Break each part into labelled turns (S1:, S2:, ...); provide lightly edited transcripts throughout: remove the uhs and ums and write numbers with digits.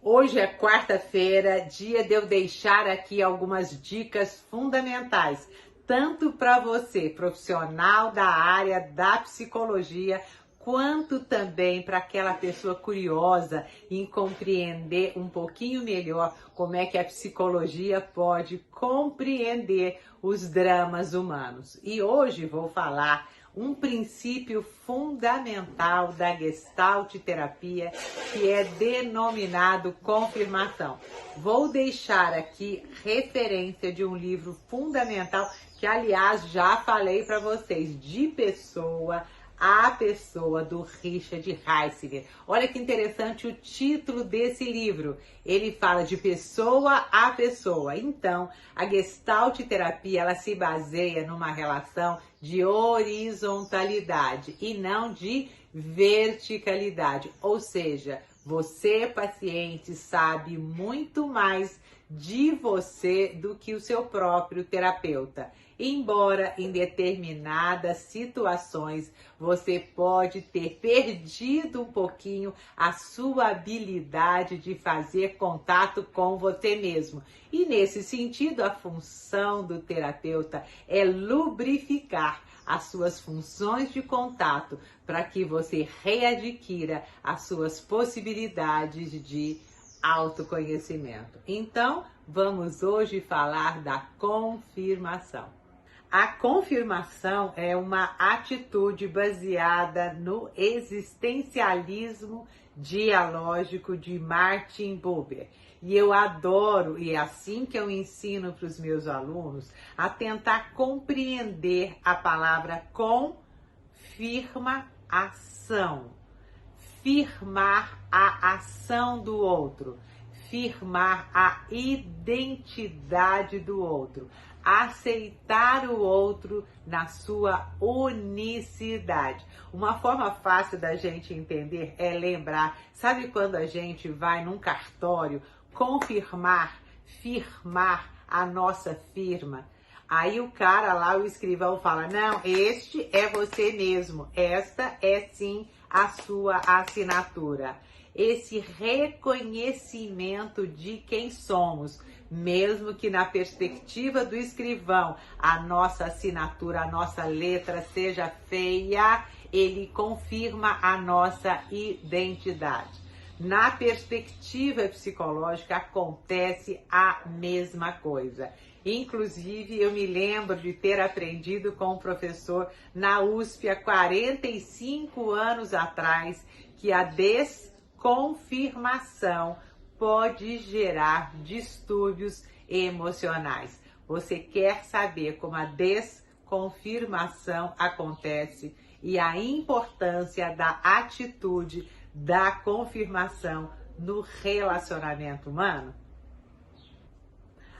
S1: Hoje é quarta-feira, dia de eu deixar aqui algumas dicas fundamentais, tanto para você, profissional da área da psicologia, quanto também para aquela pessoa curiosa em compreender um pouquinho melhor como é que a psicologia pode compreender os dramas humanos. E hoje vou falar um princípio fundamental da Gestalt terapia, que é denominado confirmação. Vou deixar aqui referência de um livro fundamental que, aliás, já falei para vocês, De Pessoa a Pessoa, do Richard Heisinger. Olha que interessante o título desse livro. Ele fala de pessoa a pessoa. Então, a Gestalt terapia, ela se baseia numa relação de horizontalidade e não de verticalidade. Ou seja, você, paciente, sabe muito mais de você do que o seu próprio terapeuta. Embora em determinadas situações você pode ter perdido um pouquinho a sua habilidade de fazer contato com você mesmo. E nesse sentido, a função do terapeuta é lubrificar as suas funções de contato para que você readquira as suas possibilidades de autoconhecimento. Então, vamos hoje falar da confirmação. A confirmação é uma atitude baseada no existencialismo dialógico de Martin Buber. E eu adoro, e é assim que eu ensino para os meus alunos, a tentar compreender a palavra confirmação. Firmar a ação do outro, firmar a identidade do outro, aceitar o outro na sua unicidade. Uma forma fácil da gente entender é lembrar, sabe quando a gente vai num cartório firmar a nossa firma? Aí o cara lá, o escrivão, fala, não, este é você mesmo, esta é sim a sua assinatura. Esse reconhecimento de quem somos, mesmo que na perspectiva do escrivão a nossa assinatura, a nossa letra seja feia, ele confirma a nossa identidade. Na perspectiva psicológica acontece a mesma coisa. Inclusive, eu me lembro de ter aprendido com um professor na USP há 45 anos atrás que a desconfirmação pode gerar distúrbios emocionais. Você quer saber como a desconfirmação acontece e a importância da atitude da confirmação no relacionamento humano?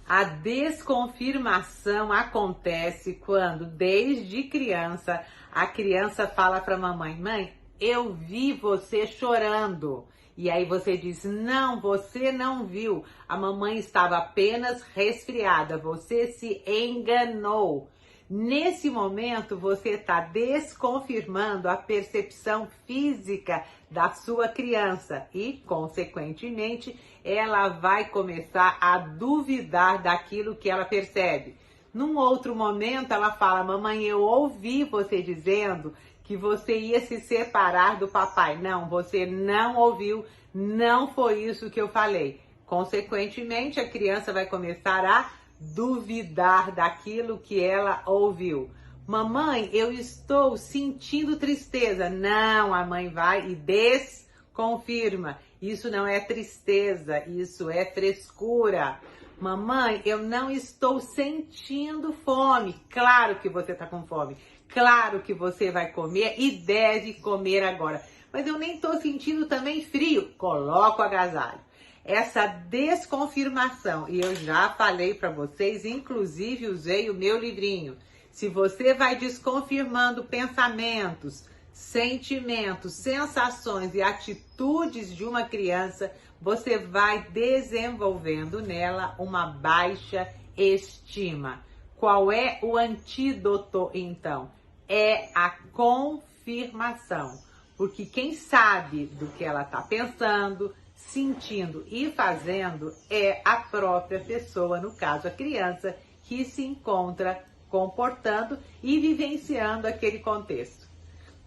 S1: A desconfirmação acontece quando, desde criança, a criança fala para a mamãe, mãe, eu vi você chorando. E aí você diz, não, você não viu. A mamãe estava apenas resfriada, você se enganou. Nesse momento, você está desconfirmando a percepção física da sua criança e, consequentemente, ela vai começar a duvidar daquilo que ela percebe. Num outro momento, ela fala, mamãe, eu ouvi você dizendo que você ia se separar do papai. Não, você não ouviu, não foi isso que eu falei. Consequentemente, a criança vai começar a duvidar daquilo que ela ouviu. Mamãe, eu estou sentindo tristeza. Não, a mãe vai e desconfirma. Isso não é tristeza, isso é frescura. Mamãe, eu não estou sentindo fome. Claro que você está com fome. Claro que você vai comer e deve comer agora. Mas eu nem estou sentindo também frio. Coloca o agasalho. Essa desconfirmação, e eu já falei para vocês, inclusive usei o meu livrinho. Se você vai desconfirmando pensamentos, sentimentos, sensações e atitudes de uma criança, você vai desenvolvendo nela uma baixa estima. Qual é o antídoto, então? É a confirmação. Porque quem sabe do que ela está pensando, sentindo e fazendo é a própria pessoa, no caso a criança, que se encontra comportando e vivenciando aquele contexto.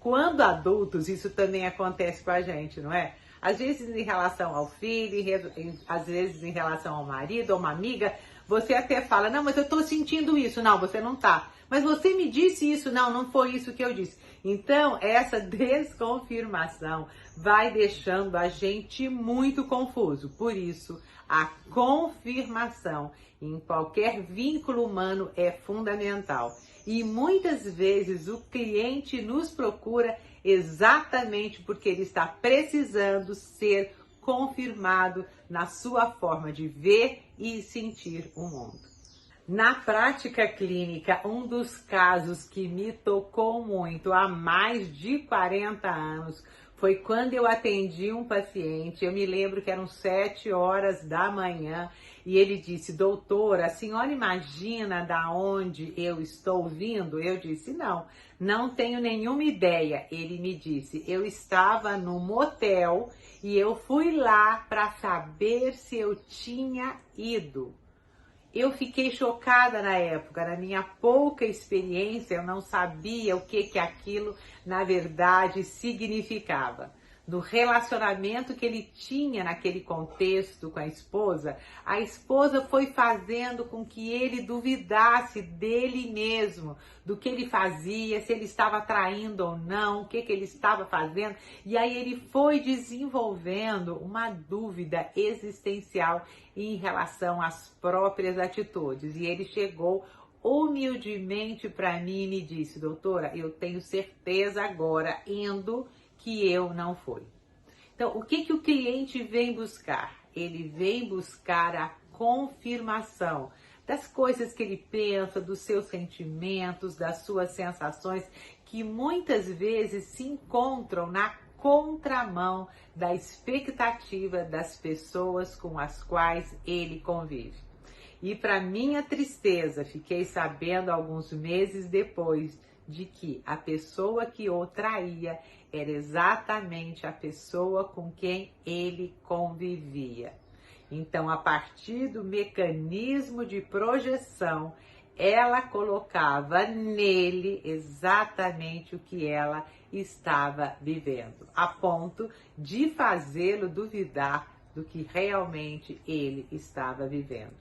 S1: Quando adultos, isso também acontece com a gente, não é? Às vezes em relação ao filho, às vezes em relação ao marido ou uma amiga, você até fala, não, mas eu tô sentindo isso. Não, você não tá. Mas você me disse isso. Não, não foi isso que eu disse. Então, essa desconfirmação vai deixando a gente muito confuso. Por isso, a confirmação em qualquer vínculo humano é fundamental. E muitas vezes o cliente nos procura exatamente porque ele está precisando ser confirmado na sua forma de ver e sentir o mundo. Na prática clínica, um dos casos que me tocou muito há mais de 40 anos foi quando eu atendi um paciente. Eu me lembro que eram 7 horas da manhã e ele disse, doutora, a senhora imagina da onde eu estou vindo? Eu disse, não tenho nenhuma ideia. Ele me disse, eu estava no motel e eu fui lá para saber se eu tinha ido. Eu fiquei chocada na época, na minha pouca experiência, eu não sabia o que aquilo, na verdade, significava. No relacionamento que ele tinha naquele contexto com a esposa foi fazendo com que ele duvidasse dele mesmo, do que ele fazia, se ele estava traindo ou não, o que ele estava fazendo. E aí ele foi desenvolvendo uma dúvida existencial em relação às próprias atitudes. E ele chegou humildemente para mim e me disse, doutora, eu tenho certeza agora, que eu não fui. Então, o que o cliente vem buscar? Ele vem buscar a confirmação das coisas que ele pensa, dos seus sentimentos, das suas sensações, que muitas vezes se encontram na contramão da expectativa das pessoas com as quais ele convive. E para minha tristeza, fiquei sabendo alguns meses depois de que a pessoa que o traía era exatamente a pessoa com quem ele convivia. Então, a partir do mecanismo de projeção, ela colocava nele exatamente o que ela estava vivendo, a ponto de fazê-lo duvidar do que realmente ele estava vivendo.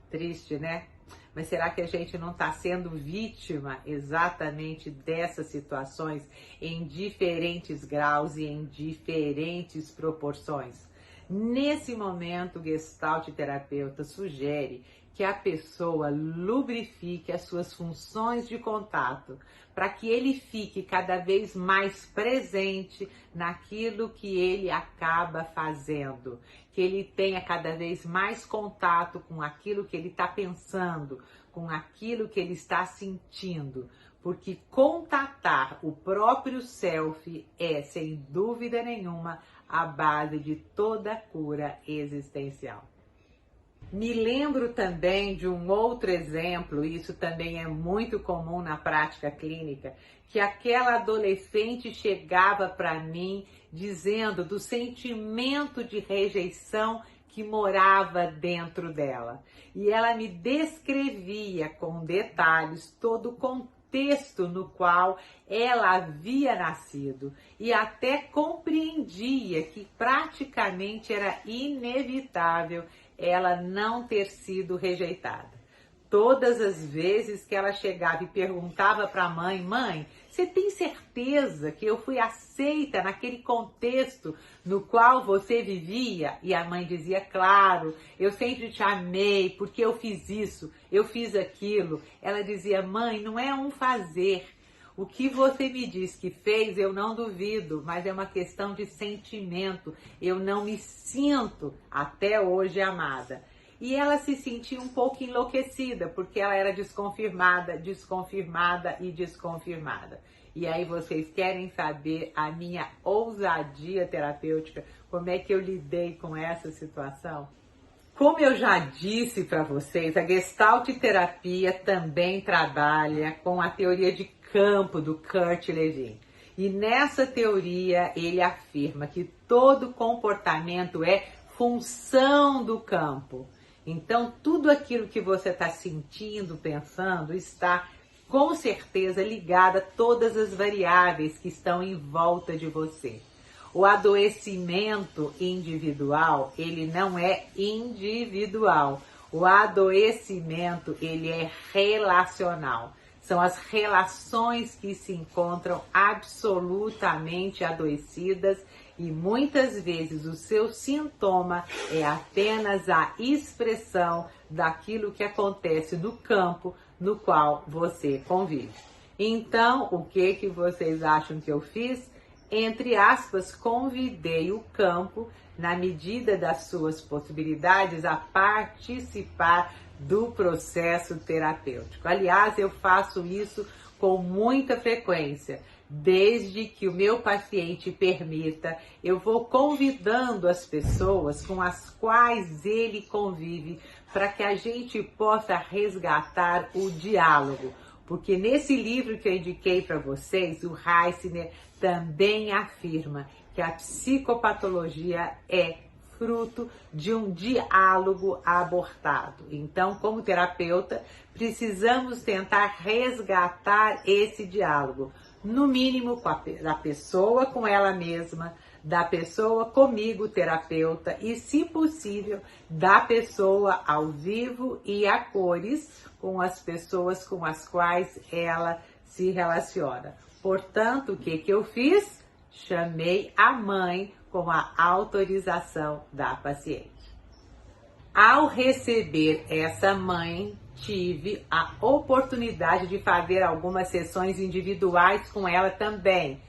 S1: Triste, né? Mas será que a gente não está sendo vítima exatamente dessas situações em diferentes graus e em diferentes proporções? Nesse momento, o Gestalt terapeuta sugere que a pessoa lubrifique as suas funções de contato para que ele fique cada vez mais presente naquilo que ele acaba fazendo, que ele tenha cada vez mais contato com aquilo que ele está pensando, com aquilo que ele está sentindo, porque contatar o próprio self é, sem dúvida nenhuma, a base de toda cura existencial. Me lembro também de um outro exemplo, isso também é muito comum na prática clínica, que aquela adolescente chegava para mim dizendo do sentimento de rejeição que morava dentro dela. E ela me descrevia com detalhes todo o contexto no qual ela havia nascido e até compreendia que praticamente era inevitável ela não ter sido rejeitada. Todas as vezes que ela chegava e perguntava para a mãe, mãe, você tem certeza que eu fui aceita naquele contexto no qual você vivia? E a mãe dizia, claro, eu sempre te amei, porque eu fiz isso, eu fiz aquilo. Ela dizia, mãe, não é um fazer. O que você me diz que fez, eu não duvido, mas é uma questão de sentimento. Eu não me sinto até hoje amada. E ela se sentia um pouco enlouquecida, porque ela era desconfirmada. E aí vocês querem saber a minha ousadia terapêutica, como é que eu lidei com essa situação? Como eu já disse para vocês, a Gestalt terapia também trabalha com a teoria de campo do Kurt Lewin. E nessa teoria ele afirma que todo comportamento é função do campo. Então, tudo aquilo que você está sentindo, pensando, está com certeza ligado a todas as variáveis que estão em volta de você. O adoecimento individual, ele não é individual. O adoecimento, ele é relacional. São as relações que se encontram absolutamente adoecidas e muitas vezes o seu sintoma é apenas a expressão daquilo que acontece no campo no qual você convive. Então, o que vocês acham que eu fiz? Entre aspas, convidei o campo, na medida das suas possibilidades, a participar do processo terapêutico. Aliás, eu faço isso com muita frequência. Desde que o meu paciente permita, eu vou convidando as pessoas com as quais ele convive para que a gente possa resgatar o diálogo. Porque nesse livro que eu indiquei para vocês, o Heissner também afirma que a psicopatologia é fruto de um diálogo abortado. Então, como terapeuta, precisamos tentar resgatar esse diálogo, no mínimo da pessoa com ela mesma, da pessoa comigo, terapeuta, e, se possível, da pessoa ao vivo e a cores com as pessoas com as quais ela se relaciona. Portanto, o que eu fiz? Chamei a mãe com a autorização da paciente. Ao receber essa mãe, tive a oportunidade de fazer algumas sessões individuais com ela também.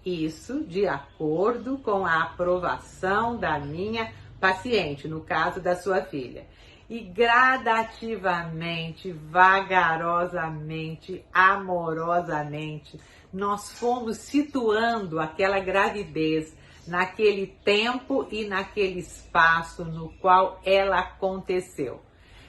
S1: Isso de acordo com a aprovação da minha paciente, no caso da sua filha. E gradativamente, vagarosamente, amorosamente, nós fomos situando aquela gravidez naquele tempo e naquele espaço no qual ela aconteceu.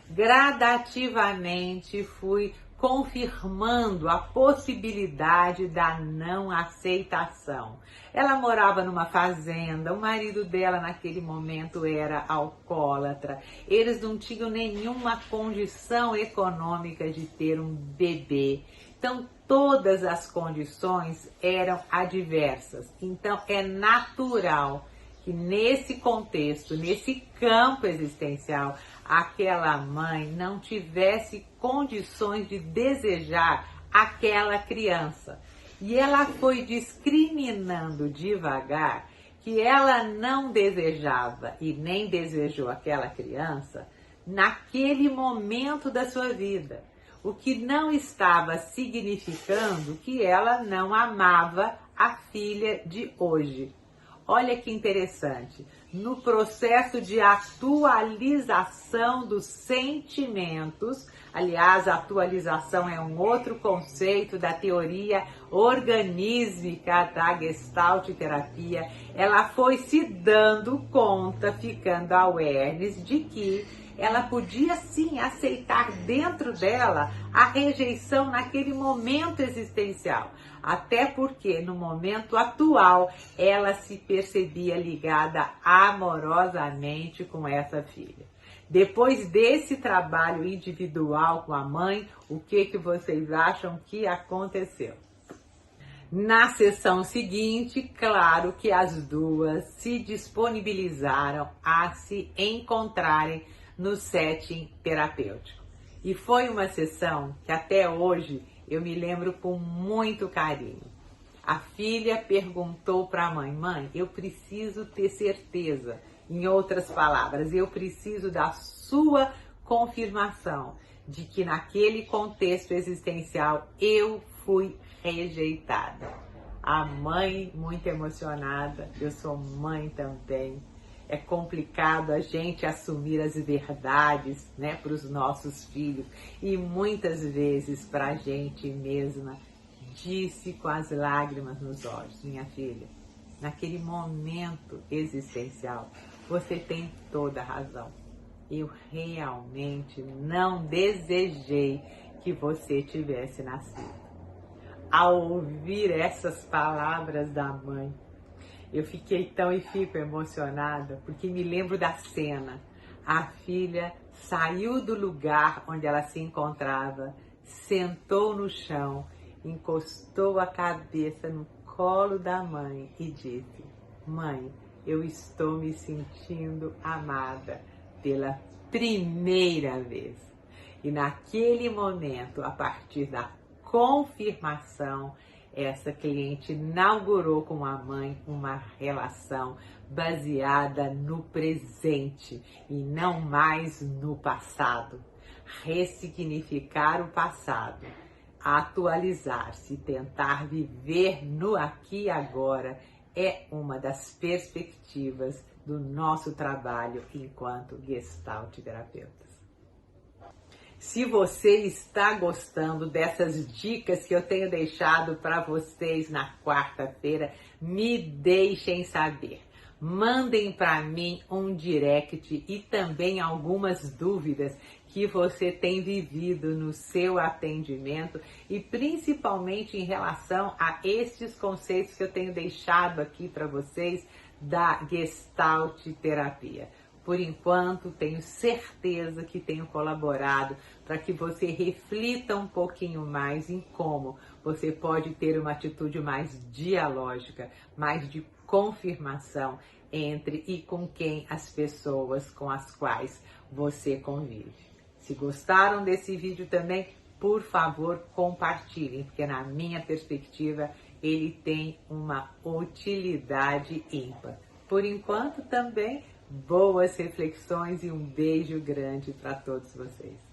S1: Gradativamente fui confirmando a possibilidade da não aceitação. Ela morava numa fazenda, o marido dela naquele momento era alcoólatra, eles não tinham nenhuma condição econômica de ter um bebê. Então, todas as condições eram adversas. Então, é natural que nesse contexto, nesse campo existencial, aquela mãe não tivesse condições de desejar aquela criança. E ela foi discriminando devagar que ela não desejava e nem desejou aquela criança naquele momento da sua vida. O que não estava significando que ela não amava a filha de hoje. Olha que interessante, no processo de atualização dos sentimentos, aliás, a atualização é um outro conceito da teoria organísmica da Gestalt terapia, ela foi se dando conta, ficando awareness de que ela podia sim aceitar dentro dela a rejeição naquele momento existencial. Até porque no momento atual ela se percebia ligada amorosamente com essa filha. Depois desse trabalho individual com a mãe, o que vocês acham que aconteceu? Na sessão seguinte, claro que as duas se disponibilizaram a se encontrarem no setting terapêutico. E foi uma sessão que até hoje eu me lembro com muito carinho. A filha perguntou para a mãe: mãe, eu preciso ter certeza. Em outras palavras, eu preciso da sua confirmação de que naquele contexto existencial eu fui rejeitada. A mãe muito emocionada, eu sou mãe também. É complicado a gente assumir as verdades, né, para os nossos filhos. E muitas vezes para a gente mesma, disse com as lágrimas nos olhos: minha filha, naquele momento existencial, você tem toda a razão. Eu realmente não desejei que você tivesse nascido. Ao ouvir essas palavras da mãe, Eu fiquei tão e fico emocionada porque me lembro da cena. A filha saiu do lugar onde ela se encontrava, sentou no chão, encostou a cabeça no colo da mãe e disse: "Mãe, eu estou me sentindo amada pela primeira vez." E naquele momento, a partir da confirmação, essa cliente inaugurou com a mãe uma relação baseada no presente e não mais no passado. Ressignificar o passado, atualizar-se, tentar viver no aqui e agora é uma das perspectivas do nosso trabalho enquanto Gestalt terapeutas. Se você está gostando dessas dicas que eu tenho deixado para vocês na quarta-feira, me deixem saber. Mandem para mim um direct e também algumas dúvidas que você tem vivido no seu atendimento e principalmente em relação a estes conceitos que eu tenho deixado aqui para vocês da Gestalt terapia. Por enquanto, tenho certeza que tenho colaborado para que você reflita um pouquinho mais em como você pode ter uma atitude mais dialógica, mais de confirmação entre e com quem as pessoas com as quais você convive. Se gostaram desse vídeo também, por favor, compartilhem, porque na minha perspectiva ele tem uma utilidade ímpar. Por enquanto, também boas reflexões e um beijo grande para todos vocês.